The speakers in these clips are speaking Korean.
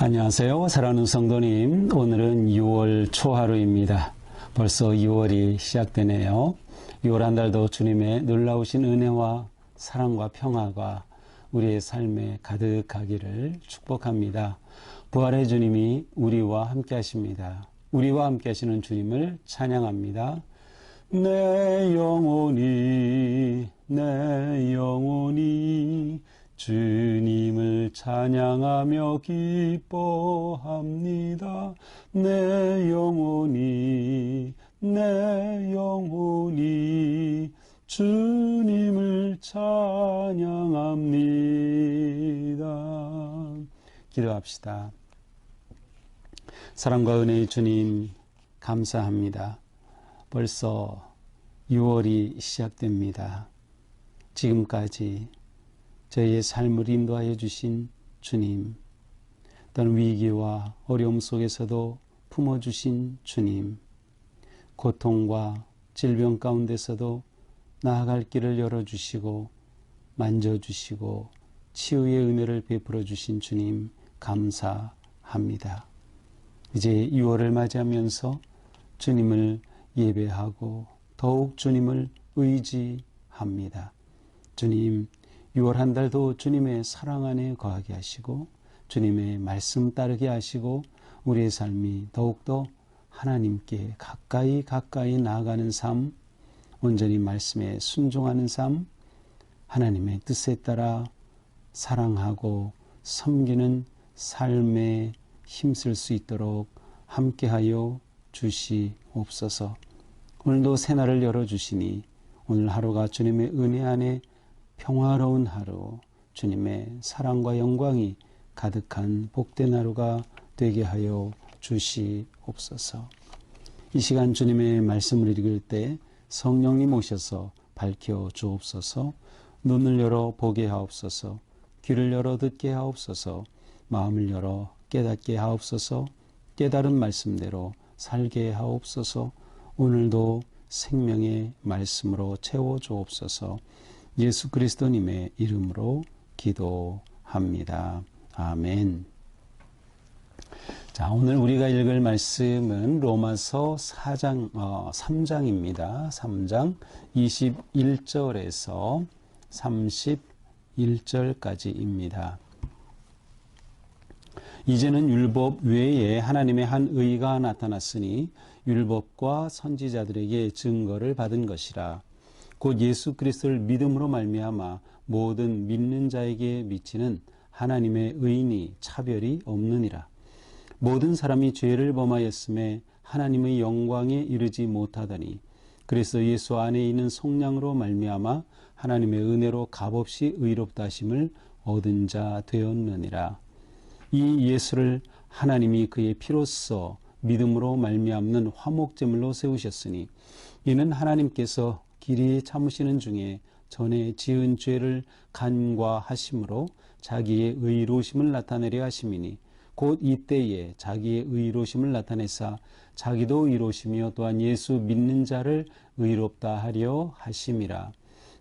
안녕하세요. 사랑하는 성도님. 오늘은 6월 초하루입니다. 벌써 6월이 시작되네요. 6월 한 달도 주님의 놀라우신 은혜와 사랑과 평화가 우리의 삶에 가득하기를 축복합니다. 부활의 주님이 우리와 함께 하십니다. 우리와 함께 하시는 주님을 찬양합니다. 내 영혼이 주님을 찬양하며 기뻐합니다. 내 영혼이 주님을 찬양합니다. 기도합시다. 사랑과 은혜의 주님, 감사합니다. 벌써 6월이 시작됩니다. 지금까지 저희의 삶을 인도하여 주신 주님, 또는 위기와 어려움 속에서도 품어주신 주님, 고통과 질병 가운데서도 나아갈 길을 열어주시고 만져주시고 치유의 은혜를 베풀어 주신 주님 감사합니다. 이제 6월을 맞이하면서 주님을 예배하고 더욱 주님을 의지합니다. 주님, 6월 한 달도 주님의 사랑 안에 거하게 하시고 주님의 말씀 따르게 하시고 우리의 삶이 더욱더 하나님께 가까이 나아가는 삶, 온전히 말씀에 순종하는 삶, 하나님의 뜻에 따라 사랑하고 섬기는 삶에 힘쓸 수 있도록 함께하여 주시옵소서. 오늘도 새날을 열어주시니 오늘 하루가 주님의 은혜 안에 평화로운 하루, 주님의 사랑과 영광이 가득한 복된 하루가 되게 하여 주시옵소서. 이 시간 주님의 말씀을 읽을 때 성령님 오셔서 밝혀 주옵소서. 눈을 열어 보게 하옵소서. 귀를 열어 듣게 하옵소서. 마음을 열어 깨닫게 하옵소서. 깨달은 말씀대로 살게 하옵소서. 오늘도 생명의 말씀으로 채워 주옵소서. 예수 그리스도님의 이름으로 기도합니다. 아멘. 자, 오늘 우리가 읽을 말씀은 로마서 3장입니다. 3장 21절에서 31절까지입니다. 이제는 율법 외에 하나님의 한 의가 나타났으니 율법과 선지자들에게 증거를 받은 것이라. 곧 예수 그리스도를 믿음으로 말미암아 모든 믿는 자에게 미치는 하나님의 의인이 차별이 없느니라. 모든 사람이 죄를 범하였음에 하나님의 영광에 이르지 못하더니 그리스도 예수 안에 있는 속량으로 말미암아 하나님의 은혜로 값없이 의롭다 하심을 얻은 자 되었느니라. 이 예수를 하나님이 그의 피로써 믿음으로 말미암는 화목제물로 세우셨으니 이는 하나님께서 길이 참으시는 중에 전에 지은 죄를 간과하심으로 자기의 의로우심을 나타내려 하심이니 곧 이때에 자기의 의로우심을 나타내사 자기도 의로우시며 또한 예수 믿는 자를 의롭다 하려 하심이라.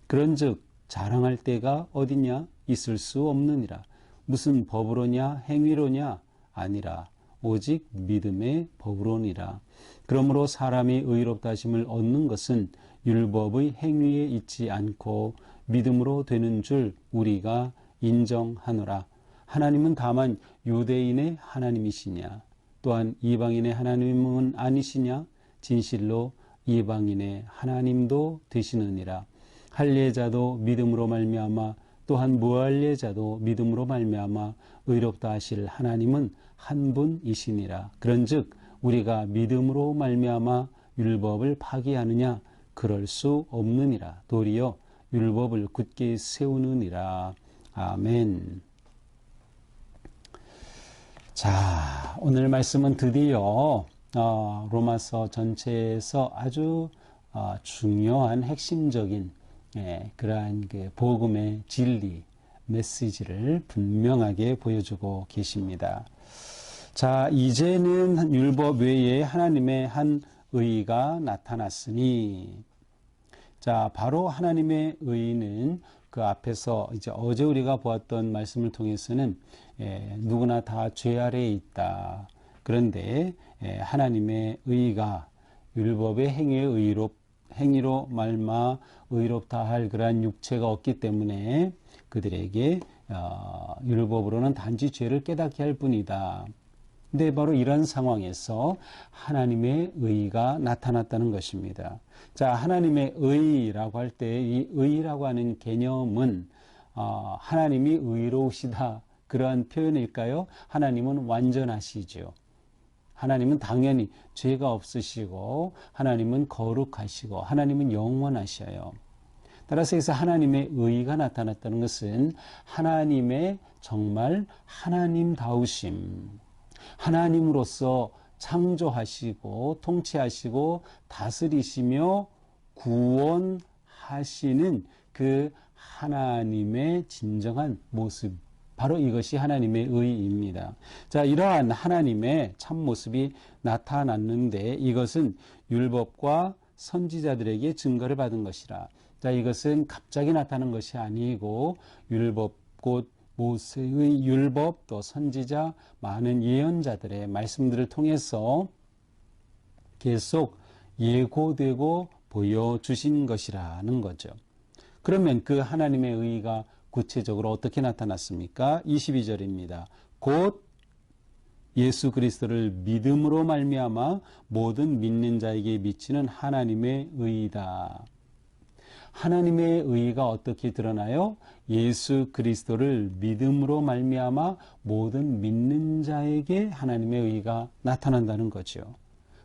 그런즉 자랑할 때가 어디냐? 있을 수 없느니라. 무슨 법으로냐? 행위로냐? 아니라 오직 믿음의 법으로니라. 그러므로 사람이 의롭다 하심을 얻는 것은 율법의 행위에 있지 않고 믿음으로 되는 줄 우리가 인정하노라. 하나님은 다만 유대인의 하나님이시냐? 또한 이방인의 하나님은 아니시냐? 진실로 이방인의 하나님도 되시느니라. 할례자도 믿음으로 말미암아 또한 무할례자도 믿음으로 말미암아 의롭다 하실 하나님은 한 분이시니라. 그런즉 우리가 믿음으로 말미암아 율법을 파기하느냐? 그럴 수 없느니라. 도리어 율법을 굳게 세우느니라. 아멘. 자, 오늘 말씀은 드디어 로마서 전체에서 아주 중요한 핵심적인 그러한 그 복음의 진리, 메시지를 분명하게 보여주고 계십니다. 자, 이제는 율법 외에 하나님의 한 의가 나타났으니, 자, 바로 하나님의 의는 그 앞에서 이제 어제 우리가 보았던 말씀을 통해서는 누구나 다 죄 아래에 있다. 그런데 하나님의 의가 율법의 행위로 말마 의롭다 할 그러한 육체가 없기 때문에 그들에게 율법으로는 단지 죄를 깨닫게 할 뿐이다. 근데 바로 이런 상황에서 하나님의 의가 나타났다는 것입니다. 자, 하나님의 의라고 할 때 이 의라고 하는 개념은 하나님이 의로우시다 그러한 표현일까요? 하나님은 완전하시죠. 하나님은 당연히 죄가 없으시고 하나님은 거룩하시고 하나님은 영원하셔요. 따라서 여기서 하나님의 의가 나타났다는 것은 하나님의 정말 하나님다우심, 하나님으로서 창조하시고 통치하시고 다스리시며 구원하시는 그 하나님의 진정한 모습, 바로 이것이 하나님의 의입니다. 자, 이러한 하나님의 참모습이 나타났는데 이것은 율법과 선지자들에게 증거를 받은 것이라. 자, 이것은 갑자기 나타난 것이 아니고 율법, 곧 모세의 율법, 또 선지자, 많은 예언자들의 말씀들을 통해서 계속 예고되고 보여주신 것이라는 거죠. 그러면 그 하나님의 의가 구체적으로 어떻게 나타났습니까? 22절입니다. 곧 예수 그리스도를 믿음으로 말미암아 모든 믿는 자에게 미치는 하나님의 의이다. 하나님의 의가 어떻게 드러나요? 예수 그리스도를 믿음으로 말미암아 모든 믿는 자에게 하나님의 의가 나타난다는 거죠.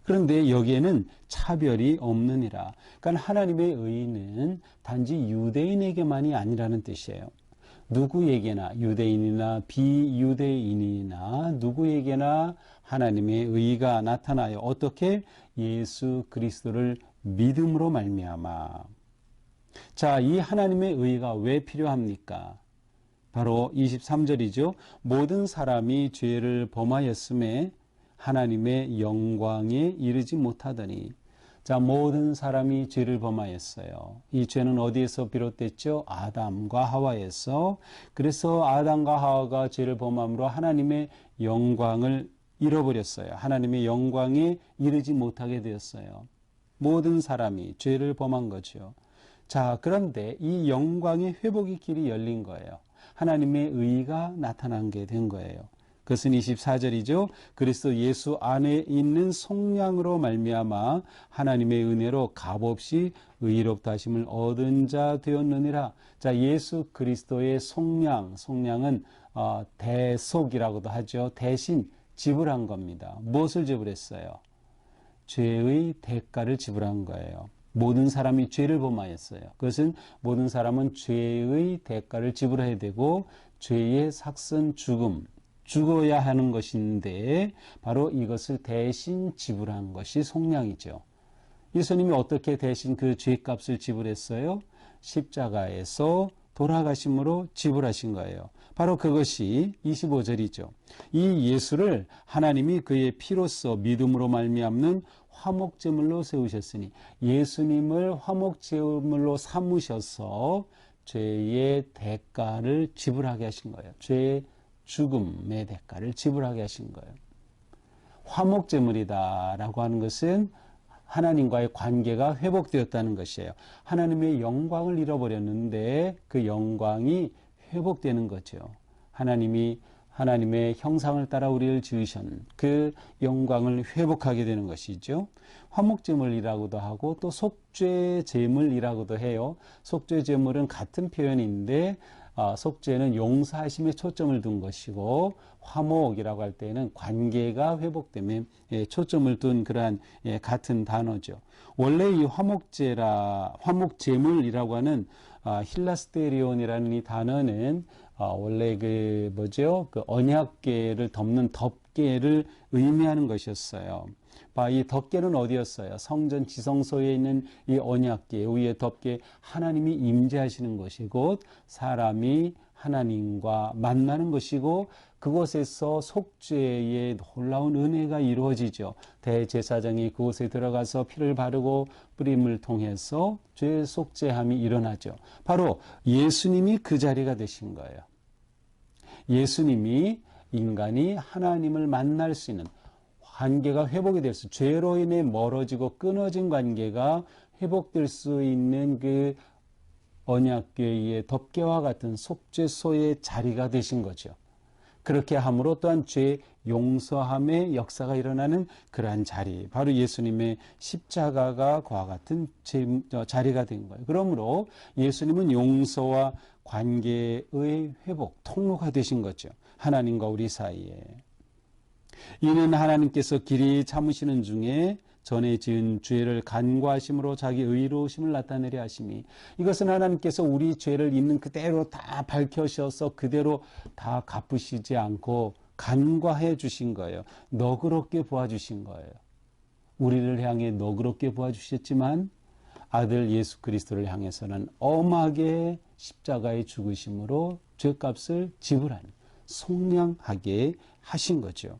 그런데 여기에는 차별이 없느니라. 그러니까 하나님의 의는 단지 유대인에게만이 아니라는 뜻이에요. 누구에게나, 유대인이나 비유대인이나 누구에게나 하나님의 의가 나타나요. 어떻게? 예수 그리스도를 믿음으로 말미암아. 자, 이 하나님의 의가 왜 필요합니까? 바로 23절이죠. 모든 사람이 죄를 범하였음에 하나님의 영광에 이르지 못하더니. 자, 모든 사람이 죄를 범하였어요. 이 죄는 어디에서 비롯됐죠? 아담과 하와에서. 그래서 아담과 하와가 죄를 범함으로 하나님의 영광을 잃어버렸어요. 하나님의 영광에 이르지 못하게 되었어요. 모든 사람이 죄를 범한 거죠. 자, 그런데 이 영광의 회복의 길이 열린 거예요. 하나님의 의가 나타난 게 된 거예요. 그것은 24절이죠. 그리스도 예수 안에 있는 속량으로 말미암아 하나님의 은혜로 값없이 의롭다 하심을 얻은 자 되었느니라. 자, 예수 그리스도의 속량은 대속이라고도 하죠. 대신 지불한 겁니다. 무엇을 지불했어요? 죄의 대가를 지불한 거예요. 모든 사람이 죄를 범하였어요. 그것은 모든 사람은 죄의 대가를 지불해야 되고 죄의 삭선 죽어야 하는 것인데 바로 이것을 대신 지불한 것이 속량이죠. 예수님이 어떻게 대신 그 죄값을 지불했어요? 십자가에서 돌아가심으로 지불하신 거예요. 바로 그것이 25절이죠. 이 예수를 하나님이 그의 피로써 믿음으로 말미암는 화목제물로 세우셨으니 예수님을 화목제물로 삼으셔서 죄의 대가를 지불하게 하신 거예요. 죄의 죽음의 대가를 지불하게 하신 거예요. 화목제물이다라고 하는 것은 하나님과의 관계가 회복되었다는 것이에요. 하나님의 영광을 잃어버렸는데 그 영광이 회복되는 거죠. 하나님의 형상을 따라 우리를 지으신 그 영광을 회복하게 되는 것이죠. 화목제물이라고도 하고 또 속죄제물이라고도 해요. 속죄제물은 같은 표현인데 속죄는 용서하심에 초점을 둔 것이고 화목이라고 할 때는 관계가 회복되면 초점을 둔 그러한 같은 단어죠. 원래 이 화목제물이라고 하는 힐라스테리온이라는 이 단어는 원래 그 언약궤를 덮는 덮개를 의미하는 것이었어요. 이 덮개는 어디였어요? 성전 지성소에 있는 이 언약궤 위에 덮개, 하나님이 임재하시는 것이 곧 사람이 하나님과 만나는 것이고 그곳에서 속죄의 놀라운 은혜가 이루어지죠. 대제사장이 그곳에 들어가서 피를 바르고 뿌림을 통해서 죄 속죄함이 일어나죠. 바로 예수님이 그 자리가 되신 거예요. 예수님이 인간이 하나님을 만날 수 있는 관계가 회복이 될 수, 죄로 인해 멀어지고 끊어진 관계가 회복될 수 있는 그 언약궤의 덮개와 같은 속죄소의 자리가 되신 거죠. 그렇게 함으로 또한 죄 용서함의 역사가 일어나는 그러한 자리, 바로 예수님의 십자가가 그와 같은 자리가 된 거예요. 그러므로 예수님은 용서와 관계의 회복, 통로가 되신 거죠. 하나님과 우리 사이에. 이는 하나님께서 길이 참으시는 중에 전에 지은 죄를 간과하심으로 자기 의로우심을 나타내려 하심이, 이것은 하나님께서 우리 죄를 있는 그대로 다 밝혀셔서 그대로 다 갚으시지 않고 간과해 주신 거예요. 너그럽게 보아주신 거예요. 우리를 향해 너그럽게 보아주셨지만 아들 예수 그리스도를 향해서는 엄하게 십자가의 죽으심으로 죄값을 지불하는, 속량하게 하신 거죠.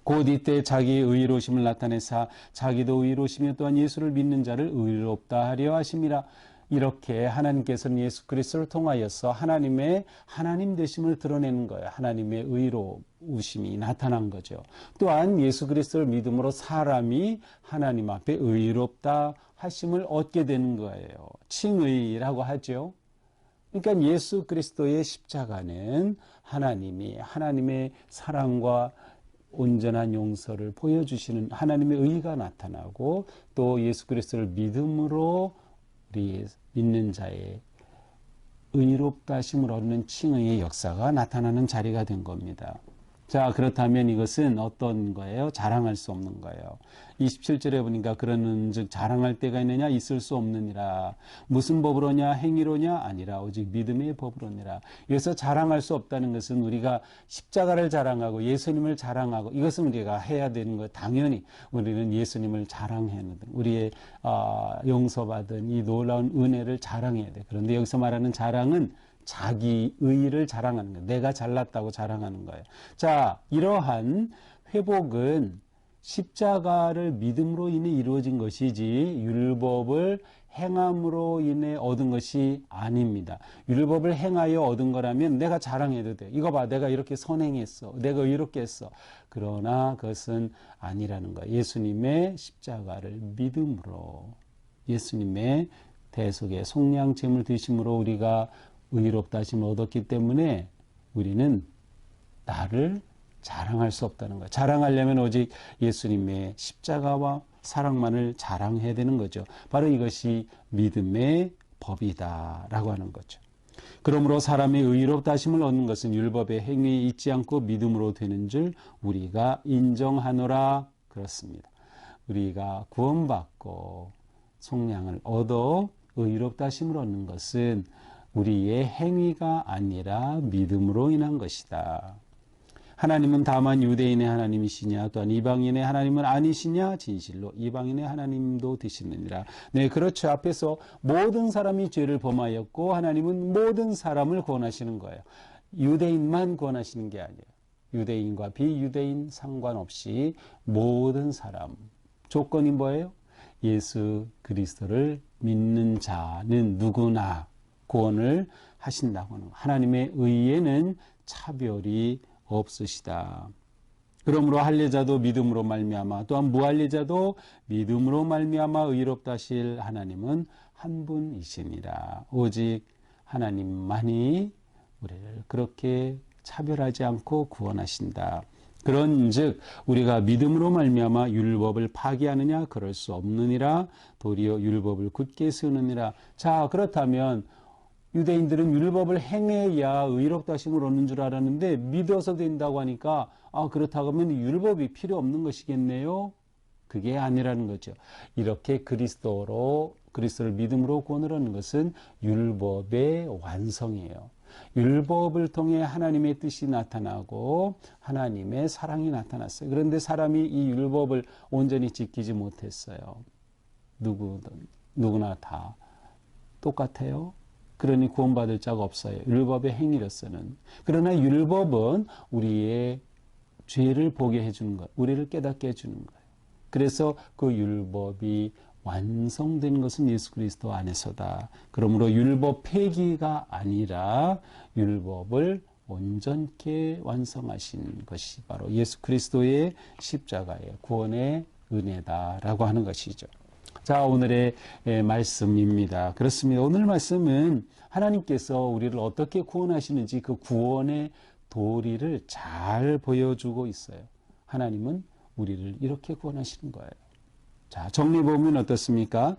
곧 이때 자기의 의로우심을 나타내사 자기도 의로우시며 또한 예수를 믿는 자를 의롭다 하려 하심이라. 이렇게 하나님께서는 예수 그리스도를 통하여서 하나님의 하나님 되심을 드러내는 거예요. 하나님의 의로우심이 나타난 거죠. 또한 예수 그리스도를 믿음으로 사람이 하나님 앞에 의롭다 하심을 얻게 되는 거예요. 칭의라고 하죠. 그러니까 예수 그리스도의 십자가는 하나님의 사랑과 온전한 용서를 보여주시는 하나님의 의가 나타나고, 또 예수 그리스도를 믿음으로 우리 믿는 자의 의롭다 하심을 얻는 칭의의 역사가 나타나는 자리가 된 겁니다. 자, 그렇다면 이것은 어떤 거예요? 자랑할 수 없는 거예요. 27절에 보니까 그러는즉 자랑할 때가 있느냐? 있을 수 없느니라. 무슨 법으로냐? 행위로냐? 아니라 오직 믿음의 법으로니라. 여기서 자랑할 수 없다는 것은 우리가 십자가를 자랑하고 예수님을 자랑하고, 이것은 우리가 해야 되는 거예요. 당연히 우리는 예수님을 자랑해야 돼. 우리의 용서받은 이 놀라운 은혜를 자랑해야 돼. 그런데 여기서 말하는 자랑은 자기 의의를 자랑하는 거예요. 내가 잘났다고 자랑하는 거예요. 자, 이러한 회복은 십자가를 믿음으로 인해 이루어진 것이지 율법을 행함으로 인해 얻은 것이 아닙니다. 율법을 행하여 얻은 거라면 내가 자랑해도 돼. 이거 봐, 내가 이렇게 선행했어. 내가 이렇게 했어. 그러나 그것은 아니라는 거예요. 예수님의 십자가를 믿음으로, 예수님의 대속의 속량제물 되심으로 우리가 의롭다 하심을 얻었기 때문에 우리는 나를 자랑할 수 없다는 거예요. 자랑하려면 오직 예수님의 십자가와 사랑만을 자랑해야 되는 거죠. 바로 이것이 믿음의 법이다라고 하는 거죠. 그러므로 사람의 의롭다 하심을 얻는 것은 율법의 행위에 있지 않고 믿음으로 되는 줄 우리가 인정하노라. 그렇습니다. 우리가 구원받고 속량을 얻어 의롭다 하심을 얻는 것은 우리의 행위가 아니라 믿음으로 인한 것이다. 하나님은 다만 유대인의 하나님이시냐, 또한 이방인의 하나님은 아니시냐? 진실로 이방인의 하나님도 되시느니라. 네, 그렇죠. 앞에서 모든 사람이 죄를 범하였고 하나님은 모든 사람을 구원하시는 거예요. 유대인만 구원하시는 게 아니에요. 유대인과 비유대인 상관없이 모든 사람. 조건이 뭐예요? 예수 그리스도를 믿는 자는 누구나 구원을 하신다고 하는, 하나님의 의에는 차별이 없으시다. 그러므로 할례자도 믿음으로 말미암아, 또한 무할례자도 믿음으로 말미암아 의롭다 하실 하나님은 한 분이시니라. 오직 하나님만이 우리를 그렇게 차별하지 않고 구원하신다. 그런즉 우리가 믿음으로 말미암아 율법을 파기하느냐? 그럴 수 없느니라. 도리어 율법을 굳게 세우느니라. 자, 그렇다면 유대인들은 율법을 행해야 의롭다 하심을 얻는 줄 알았는데 믿어서 된다고 하니까 그렇다고 하면 율법이 필요 없는 것이겠네요. 그게 아니라는 거죠. 이렇게 그리스도를 믿음으로 구원을 얻는 것은 율법의 완성이에요. 율법을 통해 하나님의 뜻이 나타나고 하나님의 사랑이 나타났어요. 그런데 사람이 이 율법을 온전히 지키지 못했어요. 누구나 다 똑같아요. 그러니 구원받을 자가 없어요. 율법의 행위로서는. 그러나 율법은 우리의 죄를 보게 해주는 것, 우리를 깨닫게 해주는 거예요. 그래서 그 율법이 완성된 것은 예수 그리스도 안에서다. 그러므로 율법 폐기가 아니라 율법을 온전케 완성하신 것이 바로 예수 그리스도의 십자가의 구원의 은혜다라고 하는 것이죠. 자, 오늘의 말씀입니다. 그렇습니다. 오늘 말씀은 하나님께서 우리를 어떻게 구원하시는지 그 구원의 도리를 잘 보여주고 있어요. 하나님은 우리를 이렇게 구원하시는 거예요. 자, 정리해보면 어떻습니까?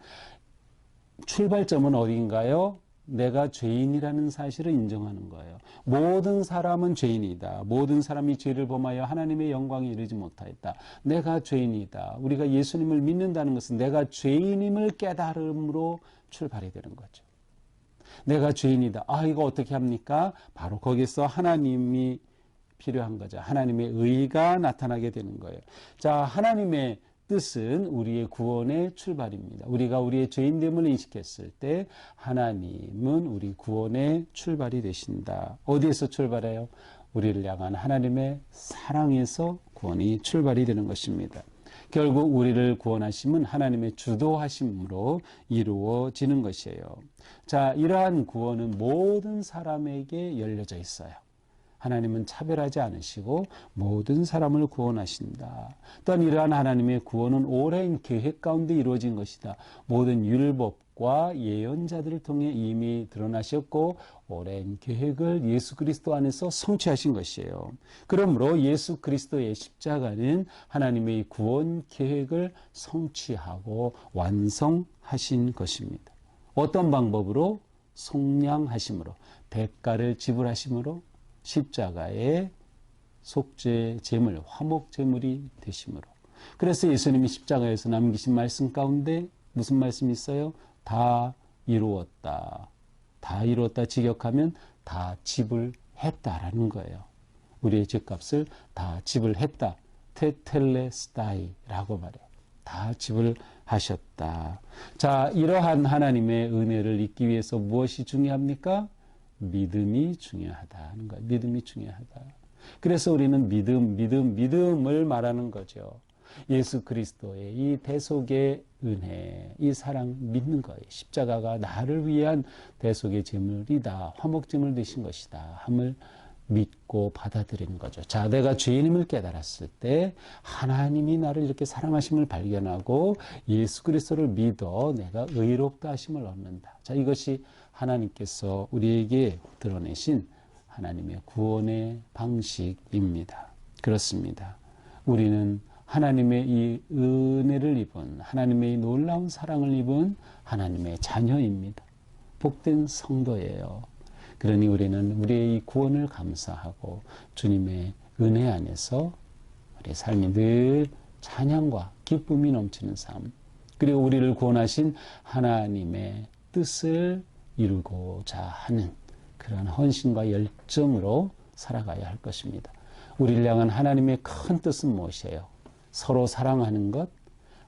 출발점은 어디인가요? 내가 죄인이라는 사실을 인정하는 거예요. 모든 사람은 죄인이다. 모든 사람이 죄를 범하여 하나님의 영광에 이르지 못하였다. 내가 죄인이다. 우리가 예수님을 믿는다는 것은 내가 죄인임을 깨달음으로 출발이 되는 거죠. 내가 죄인이다. 아, 이거 어떻게 합니까? 바로 거기서 하나님이 필요한 거죠. 하나님의 의가 나타나게 되는 거예요. 자, 하나님의 뜻은 우리의 구원의 출발입니다. 우리가 우리의 죄인됨을 인식했을 때 하나님은 우리 구원의 출발이 되신다. 어디에서 출발해요? 우리를 향한 하나님의 사랑에서 구원이 출발이 되는 것입니다. 결국 우리를 구원하심은 하나님의 주도하심으로 이루어지는 것이에요. 자, 이러한 구원은 모든 사람에게 열려져 있어요. 하나님은 차별하지 않으시고 모든 사람을 구원하신다. 또한 이러한 하나님의 구원은 오랜 계획 가운데 이루어진 것이다. 모든 율법과 예언자들을 통해 이미 드러나셨고 오랜 계획을 예수 그리스도 안에서 성취하신 것이에요. 그러므로 예수 그리스도의 십자가는 하나님의 구원 계획을 성취하고 완성하신 것입니다. 어떤 방법으로? 속량하심으로, 대가를 지불하심으로, 십자가의 속죄 제물, 화목 제물이 되심으로. 그래서 예수님이 십자가에서 남기신 말씀 가운데 무슨 말씀이 있어요? 다 이루었다. 다 이루었다 직역하면 다 지불했다라는 거예요. 우리의 죄값을 다 지불했다. 테텔레스타이라고 말해요. 다 지불하셨다. 자, 이러한 하나님의 은혜를 잊기 위해서 무엇이 중요합니까? 믿음이 중요하다는 거예요. 믿음이 중요하다. 그래서 우리는 믿음을 말하는 거죠. 예수 그리스도의 이 대속의 은혜, 이 사랑 믿는 거예요. 십자가가 나를 위한 대속의 제물이다. 화목제물 되신 것이다. 함을 믿고 받아들이는 거죠. 자, 내가 죄인임을 깨달았을 때 하나님이 나를 이렇게 사랑하심을 발견하고 예수 그리스도를 믿어 내가 의롭다 하심을 얻는다. 자, 이것이 하나님께서 우리에게 드러내신 하나님의 구원의 방식입니다. 그렇습니다. 우리는 하나님의 이 은혜를 입은, 하나님의 이 놀라운 사랑을 입은 하나님의 자녀입니다. 복된 성도예요. 그러니 우리는 우리의 이 구원을 감사하고 주님의 은혜 안에서 우리의 삶이 늘 찬양과 기쁨이 넘치는 삶, 그리고 우리를 구원하신 하나님의 뜻을 이루고자 하는 그런 헌신과 열정으로 살아가야 할 것입니다. 우리를 향한 하나님의 큰 뜻은 무엇이에요? 서로 사랑하는 것,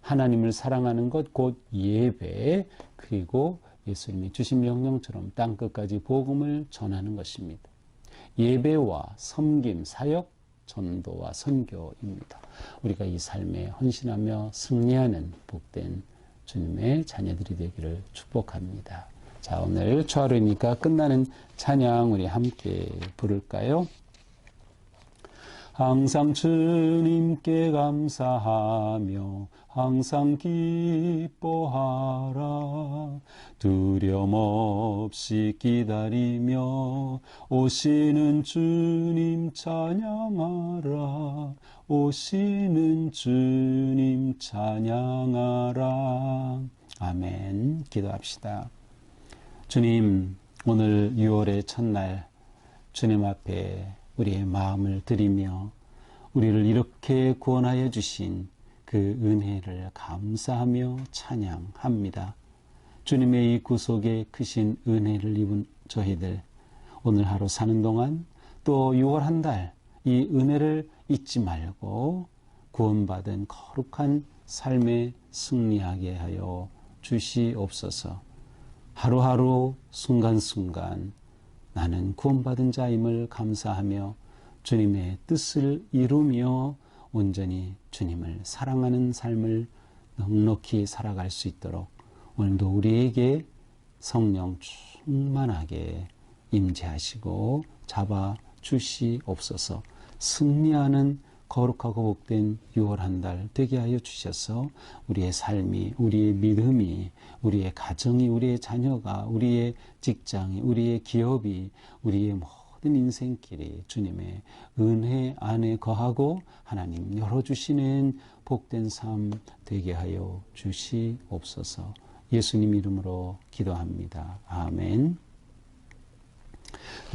하나님을 사랑하는 것, 곧 예배, 그리고 예수님이 주신 명령처럼 땅끝까지 복음을 전하는 것입니다. 예배와 섬김, 사역, 전도와 선교입니다. 우리가 이 삶에 헌신하며 승리하는 복된 주님의 자녀들이 되기를 축복합니다. 자, 오늘 초하루니까 끝나는 찬양 우리 함께 부를까요? 항상 주님께 감사하며 항상 기뻐하라. 두려움 없이 기다리며 오시는 주님 찬양하라. 오시는 주님 찬양하라. 아멘. 기도합시다. 주님, 오늘 6월의 첫날 주님 앞에 우리의 마음을 드리며 우리를 이렇게 구원하여 주신 그 은혜를 감사하며 찬양합니다. 주님의 이 구속의 크신 은혜를 입은 저희들 오늘 하루 사는 동안 또 6월 한 달 이 은혜를 잊지 말고 구원받은 거룩한 삶에 승리하게 하여 주시옵소서. 하루하루 순간순간 나는 구원받은 자임을 감사하며 주님의 뜻을 이루며 온전히 주님을 사랑하는 삶을 넉넉히 살아갈 수 있도록 오늘도 우리에게 성령 충만하게 임재하시고 잡아 주시옵소서. 승리하는 거룩하고 복된 6월 한 달 되게 하여 주셔서 우리의 삶이, 우리의 믿음이, 우리의 가정이, 우리의 자녀가, 우리의 직장이, 우리의 기업이, 우리의 모든 인생길이 주님의 은혜 안에 거하고 하나님 열어주시는 복된 삶 되게 하여 주시옵소서. 예수님 이름으로 기도합니다. 아멘.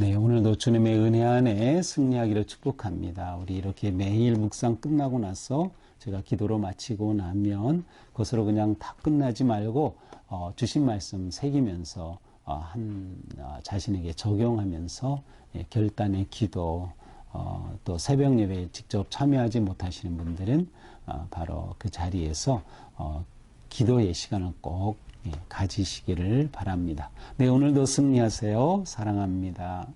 네, 오늘도 주님의 은혜 안에 승리하기를 축복합니다. 우리 이렇게 매일 묵상 끝나고 나서 제가 기도로 마치고 나면 그것으로 그냥 다 끝나지 말고 주신 말씀 새기면서 자신에게 적용하면서 결단의 기도, 또 새벽 예배에 직접 참여하지 못하시는 분들은 바로 그 자리에서 기도의 시간을 꼭 가지시기를 바랍니다. 네, 오늘도 승리하세요. 사랑합니다.